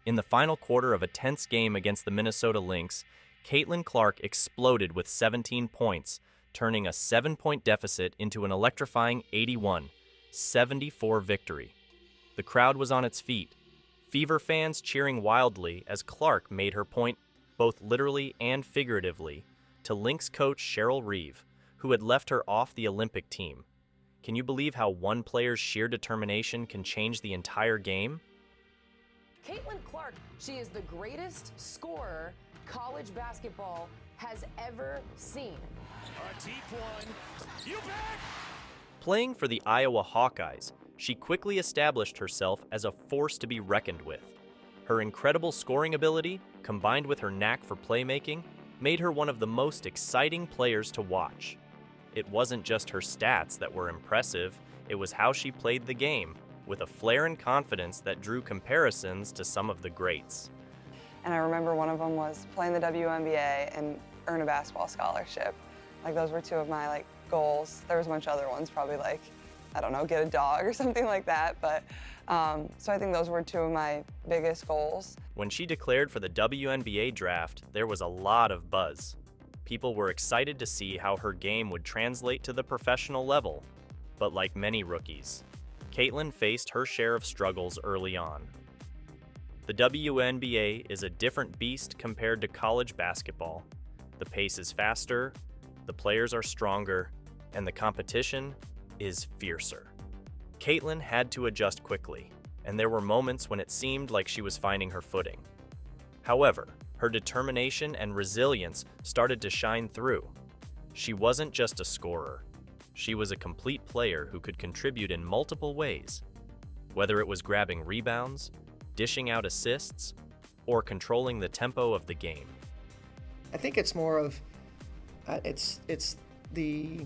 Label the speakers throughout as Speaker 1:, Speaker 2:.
Speaker 1: In the final quarter of a tense game against the Minnesota Lynx, Caitlin Clark exploded with 17 points, turning a 7-point deficit into an electrifying 81-74 victory. The crowd was on its feet, Fever fans cheering wildly as Clark made her point both literally and figuratively to Lynx coach Cheryl Reeve, who had left her off the Olympic team. Can you believe how one player's sheer determination can change the entire game?
Speaker 2: Caitlin Clark, she is the greatest scorer college basketball has ever seen.
Speaker 3: A deep one. You bet!
Speaker 1: Playing for the Iowa Hawkeyes, she quickly established herself as a force to be reckoned with. Her incredible scoring ability, combined with her knack for playmaking, made her one of the most exciting players to watch. It wasn't just her stats that were impressive, it was how she played the game, with a flair and confidence that drew comparisons to some of the greats.
Speaker 4: And I remember one of them was playing the WNBA and earn a basketball scholarship. Like, those were two of my goals. There was a bunch of other ones, probably I don't know, get a dog or something like that. But so I think those were two of my biggest goals.
Speaker 1: When she declared for the WNBA draft, there was a lot of buzz. People were excited to see how her game would translate to the professional level. But like many rookies, Caitlin faced her share of struggles early on. The WNBA is a different beast compared to college basketball. The pace is faster, the players are stronger, and the competition is fiercer. Caitlin had to adjust quickly, and there were moments when it seemed like she was finding her footing. However, her determination and resilience started to shine through. She wasn't just a scorer. She was a complete player who could contribute in multiple ways, whether it was grabbing rebounds, dishing out assists, or controlling the tempo of the game.
Speaker 5: I think it's more of, it's the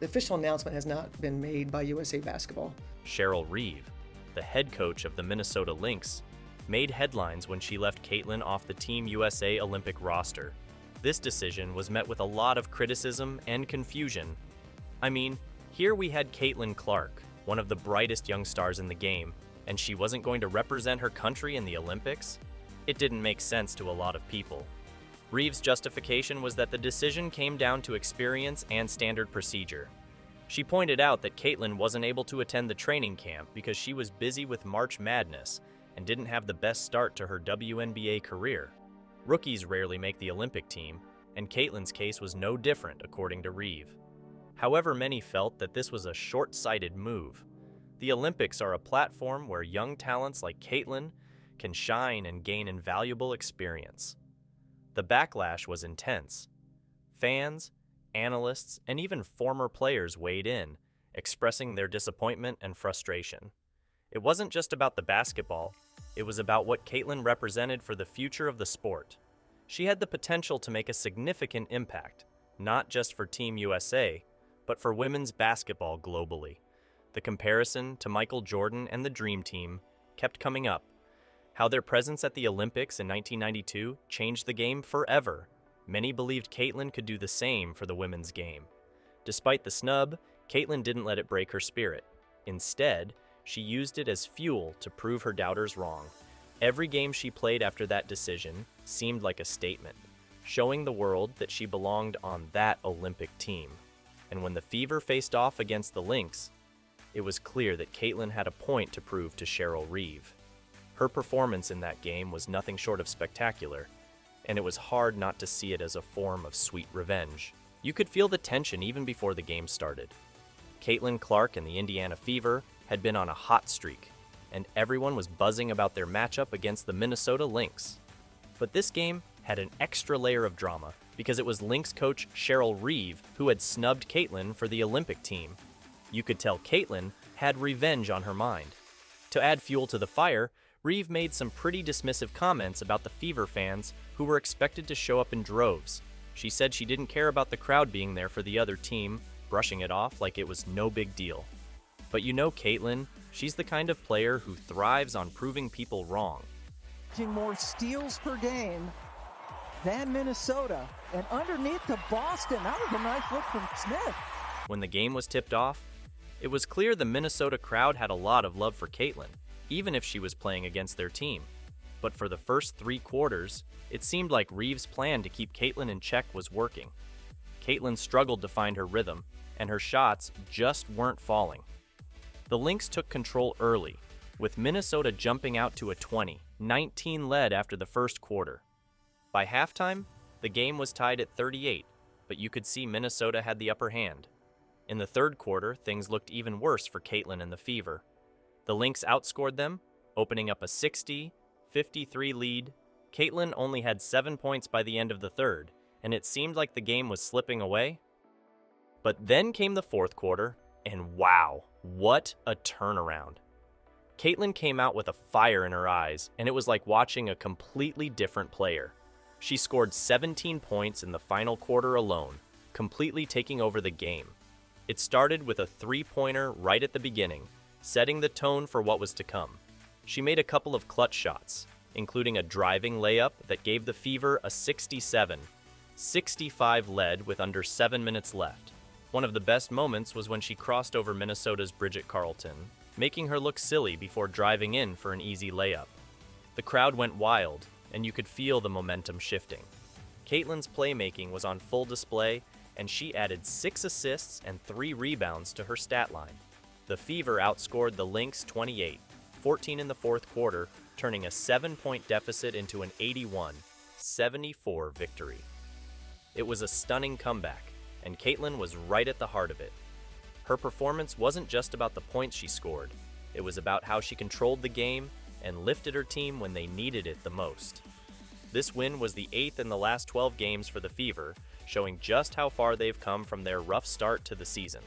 Speaker 5: official announcement has not been made by USA Basketball.
Speaker 1: Cheryl Reeve, the head coach of the Minnesota Lynx, made headlines when she left Caitlin off the Team USA Olympic roster. This decision was met with a lot of criticism and confusion. I mean, here we had Caitlin Clark, one of the brightest young stars in the game, and she wasn't going to represent her country in the Olympics? It didn't make sense to a lot of people. Reeve's justification was that the decision came down to experience and standard procedure. She pointed out that Caitlin wasn't able to attend the training camp because she was busy with March Madness and didn't have the best start to her WNBA career. Rookies rarely make the Olympic team, and Caitlin's case was no different, according to Reeve. However, many felt that this was a short-sighted move. The Olympics are a platform where young talents like Caitlin can shine and gain invaluable experience. The backlash was intense. Fans, analysts, and even former players weighed in, expressing their disappointment and frustration. It wasn't just about the basketball, it was about what Caitlin represented for the future of the sport. She had the potential to make a significant impact, not just for Team USA, but for women's basketball globally. The comparison to Michael Jordan and the Dream Team kept coming up. How their presence at the Olympics in 1992 changed the game forever. Many believed Caitlin could do the same for the women's game. Despite the snub, Caitlin didn't let it break her spirit. Instead, she used it as fuel to prove her doubters wrong. Every game she played after that decision seemed like a statement, showing the world that she belonged on that Olympic team. And when the Fever faced off against the Lynx, it was clear that Caitlin had a point to prove to Cheryl Reeve. Her performance in that game was nothing short of spectacular, and it was hard not to see it as a form of sweet revenge. You could feel the tension even before the game started. Caitlin Clark and the Indiana Fever had been on a hot streak, and everyone was buzzing about their matchup against the Minnesota Lynx. But this game had an extra layer of drama because it was Lynx coach Cheryl Reeve who had snubbed Caitlin for the Olympic team. You could tell Caitlin had revenge on her mind. To add fuel to the fire, Reeve made some pretty dismissive comments about the Fever fans who were expected to show up in droves. She said she didn't care about the crowd being there for the other team, brushing it off like it was no big deal. But you know Caitlin, she's the kind of player who thrives on proving people wrong.
Speaker 6: More steals per game than Minnesota, and underneath to Boston. That was a nice look from Smith.
Speaker 1: When the game was tipped off, it was clear the Minnesota crowd had a lot of love for Caitlin, even if she was playing against their team. but for the first 3 quarters, it seemed like Reeve's plan to keep Caitlin in check was working. Caitlin struggled to find her rhythm, and her shots just weren't falling. The Lynx took control early, with Minnesota jumping out to a 20-19 lead after the first quarter. By halftime, the game was tied at 38, but you could see Minnesota had the upper hand. In the third quarter, things looked even worse for Caitlin and the Fever. The Lynx outscored them, opening up a 60-53 lead. Caitlin only had 7 points by the end of the third, and it seemed like the game was slipping away. But then came the fourth quarter, and wow, what a turnaround. Caitlin came out with a fire in her eyes, and it was like watching a completely different player. She scored 17 points in the final quarter alone, completely taking over the game. It started with a 3-pointer right at the beginning, setting the tone for what was to come. She made a couple of clutch shots, including a driving layup that gave the Fever a 67-65 lead with under 7 minutes left. One of the best moments was when she crossed over Minnesota's Bridget Carleton, making her look silly before driving in for an easy layup. The crowd went wild, and you could feel the momentum shifting. Caitlin's playmaking was on full display, and she added 6 assists and 3 rebounds to her stat line. The Fever outscored the Lynx 28-14 in the fourth quarter, turning a 7-point deficit into an 81-74 victory. It was a stunning comeback, and Caitlin was right at the heart of it. Her performance wasn't just about the points she scored, it was about how she controlled the game and lifted her team when they needed it the most. This win was the 8th in the last 12 games for the Fever, showing just how far they've come from their rough start to the season.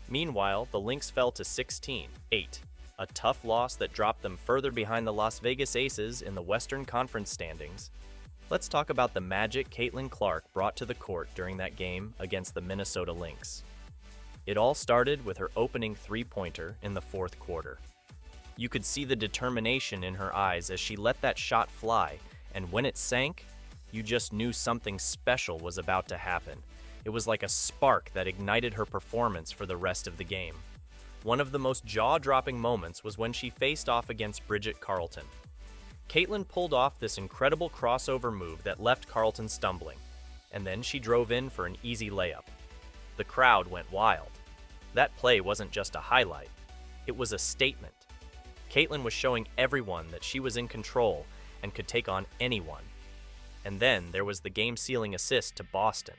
Speaker 1: Meanwhile, the Lynx fell to 16-8, a tough loss that dropped them further behind the Las Vegas Aces in the Western Conference standings. Let's talk about the magic Caitlin Clark brought to the court during that game against the Minnesota Lynx. It all started with her opening 3-pointer in the fourth quarter. You could see the determination in her eyes as she let that shot fly, and when it sank, you just knew something special was about to happen. It was like a spark that ignited her performance for the rest of the game. One of the most jaw-dropping moments was when she faced off against Bridget Carleton. Caitlin pulled off this incredible crossover move that left Carleton stumbling, and then she drove in for an easy layup. The crowd went wild. That play wasn't just a highlight, it was a statement. Caitlin was showing everyone that she was in control and could take on anyone. And then there was the game-sealing assist to Boston.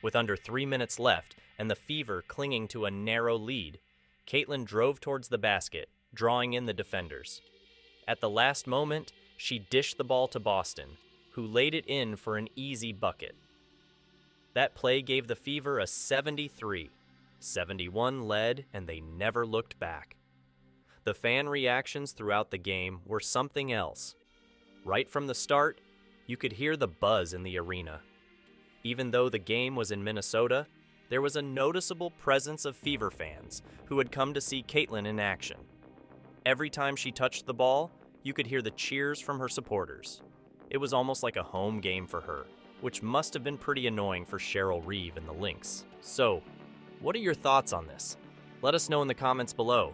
Speaker 1: With under 3 minutes left and the Fever clinging to a narrow lead, Caitlin drove towards the basket, drawing in the defenders. At the last moment, she dished the ball to Boston, who laid it in for an easy bucket. That play gave the Fever a 73-71 lead, and they never looked back. The fan reactions throughout the game were something else. Right from the start, you could hear the buzz in the arena. Even though the game was in Minnesota, there was a noticeable presence of Fever fans who had come to see Caitlin in action. Every time she touched the ball, you could hear the cheers from her supporters. It was almost like a home game for her, which must have been pretty annoying for Cheryl Reeve and the Lynx. So, what are your thoughts on this? Let us know in the comments below.